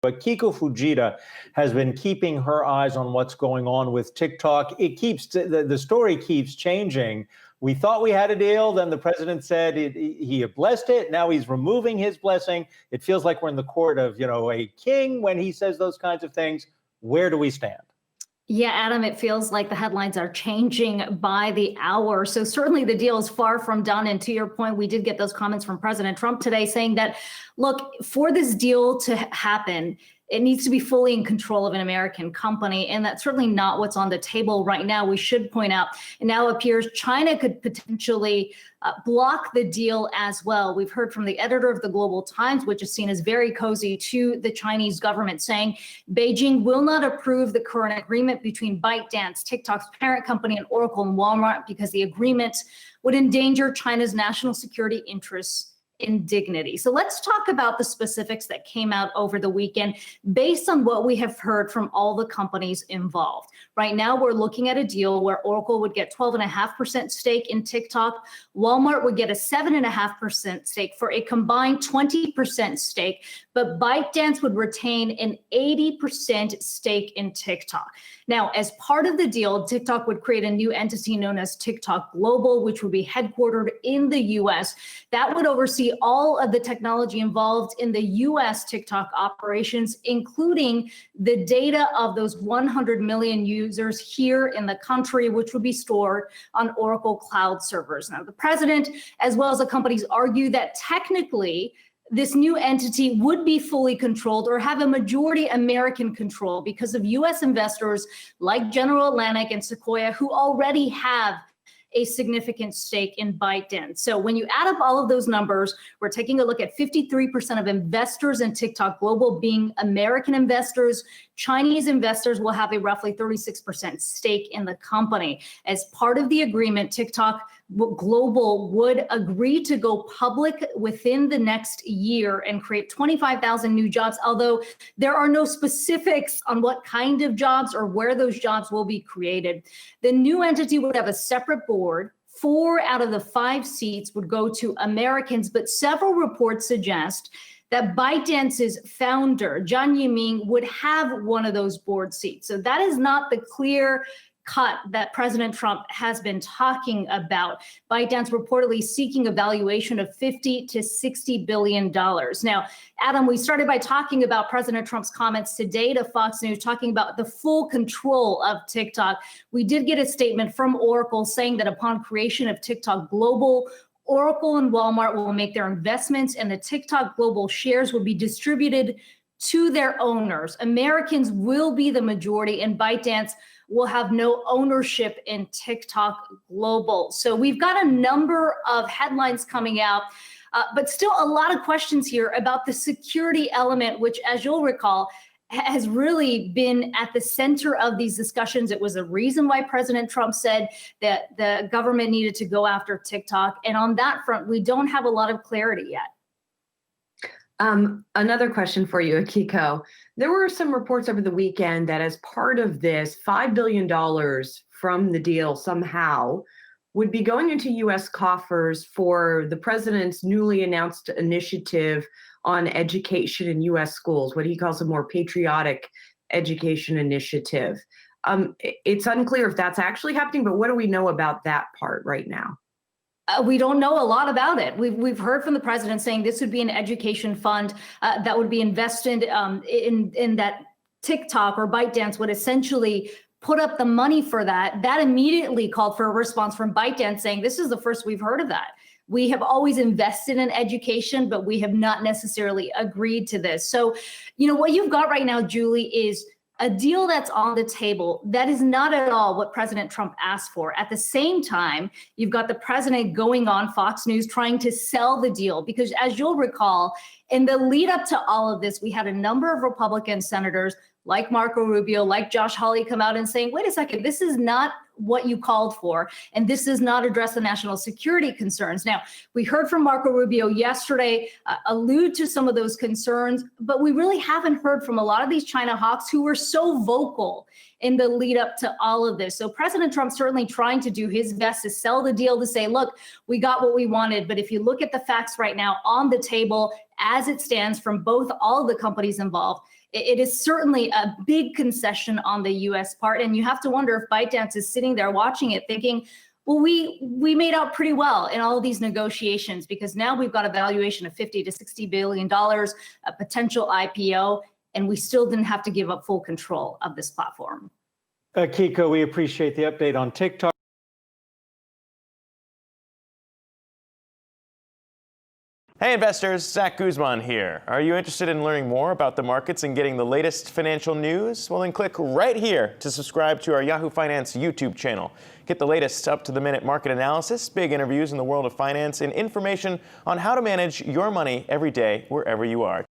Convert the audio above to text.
But Kiko Fujita has been keeping her eyes on what's going on with TikTok. The story keeps changing. We thought we had a deal. Then the president said he blessed it. Now he's removing his blessing. It feels like we're in the court of, a king when he says those kinds of things. Where do we stand? Yeah, Adam, it feels like the headlines are changing by the hour. So certainly the deal is far from done. And to your point, we did get those comments from President Trump today saying that, look, for this deal to happen, it needs to be fully in control of an American company. And that's certainly not what's on the table right now. We should point out, it now appears China could potentially block the deal as well. We've heard from the editor of the Global Times, which is seen as very cozy to the Chinese government, saying Beijing will not approve the current agreement between ByteDance, TikTok's parent company, and Oracle and Walmart because the agreement would endanger China's national security interests and dignity. So let's talk about the specifics that came out over the weekend based on what we have heard from all the companies involved. Right now, we're looking at a deal where Oracle would get 12.5% stake in TikTok. Walmart would get a 7.5% stake for a combined 20% stake, but ByteDance would retain an 80% stake in TikTok. Now, as part of the deal, TikTok would create a new entity known as TikTok Global, which would be headquartered in the U.S. That would oversee all of the technology involved in the U.S. TikTok operations, including the data of those 100 million users here in the country, which would be stored on Oracle Cloud servers. Now, the president, as well as the companies, argue that technically, this new entity would be fully controlled or have a majority American control because of U.S. investors like General Atlantic and Sequoia, who already have a significant stake in ByteDance. So when you add up all of those numbers, we're taking a look at 53% of investors in TikTok Global being American investors. Chinese investors will have a roughly 36% stake in the company. As part of the agreement, TikTok Global would agree to go public within the next year and create 25,000 new jobs, although there are no specifics on what kind of jobs or where those jobs will be created. The new entity would have a separate board. 4 out of the 5 seats would go to Americans, but several reports suggest that ByteDance's founder, John Yiming, would have one of those board seats. So that is not the clear cut that President Trump has been talking about. ByteDance reportedly seeking a valuation of $50 to $60 billion. Now, Adam, we started by talking about President Trump's comments today to Fox News, talking about the full control of TikTok. We did get a statement from Oracle saying that upon creation of TikTok Global, Oracle and Walmart will make their investments and the TikTok Global shares will be distributed to their owners. Americans will be the majority and ByteDance will have no ownership in TikTok Global. So we've got a number of headlines coming out, but still a lot of questions here about the security element, which, as you'll recall, has really been at the center of these discussions. It was a reason why President Trump said that the government needed to go after TikTok. And on that front, we don't have a lot of clarity yet. Another question for you, Akiko. There were some reports over the weekend that as part of this, $5 billion from the deal somehow would be going into U.S. coffers for the president's newly announced initiative on education in U.S. schools, what he calls a more patriotic education initiative. It's unclear if that's actually happening, but what do we know about that part right now? We don't know a lot about it. We've heard from the president saying this would be an education fund that would be invested in that TikTok or ByteDance would essentially put up the money for that. That immediately called for a response from ByteDance saying this is the first we've heard of that. We have always invested in education, but we have not necessarily agreed to this. So, what you've got right now, Julie, is a deal that's on the table that is not at all what President Trump asked for. At the same time, you've got the president going on Fox News trying to sell the deal because, as you'll recall, in the lead up to all of this, we had a number of Republican senators like Marco Rubio, like Josh Hawley come out and saying, wait a second, this is not what you called for. And this does not address the national security concerns. Now, we heard from Marco Rubio yesterday allude to some of those concerns, but we really haven't heard from a lot of these China hawks who were so vocal in the lead up to all of this. So President Trump certainly trying to do his best to sell the deal, to say, look, we got what we wanted. But if you look at the facts right now on the table, as it stands from both all of the companies involved, it is certainly a big concession on the U.S. part. And you have to wonder if ByteDance is sitting there watching it thinking, well, we made out pretty well in all of these negotiations, because now we've got a valuation of $50 to $60 billion, a potential IPO, and we still didn't have to give up full control of this platform. Kiko, we appreciate the update on TikTok. Hey investors, Zach Guzman here. Are you interested in learning more about the markets and getting the latest financial news? Well, then click right here to subscribe to our Yahoo Finance YouTube channel. Get the latest up-to-the-minute market analysis, big interviews in the world of finance, and information on how to manage your money every day wherever you are.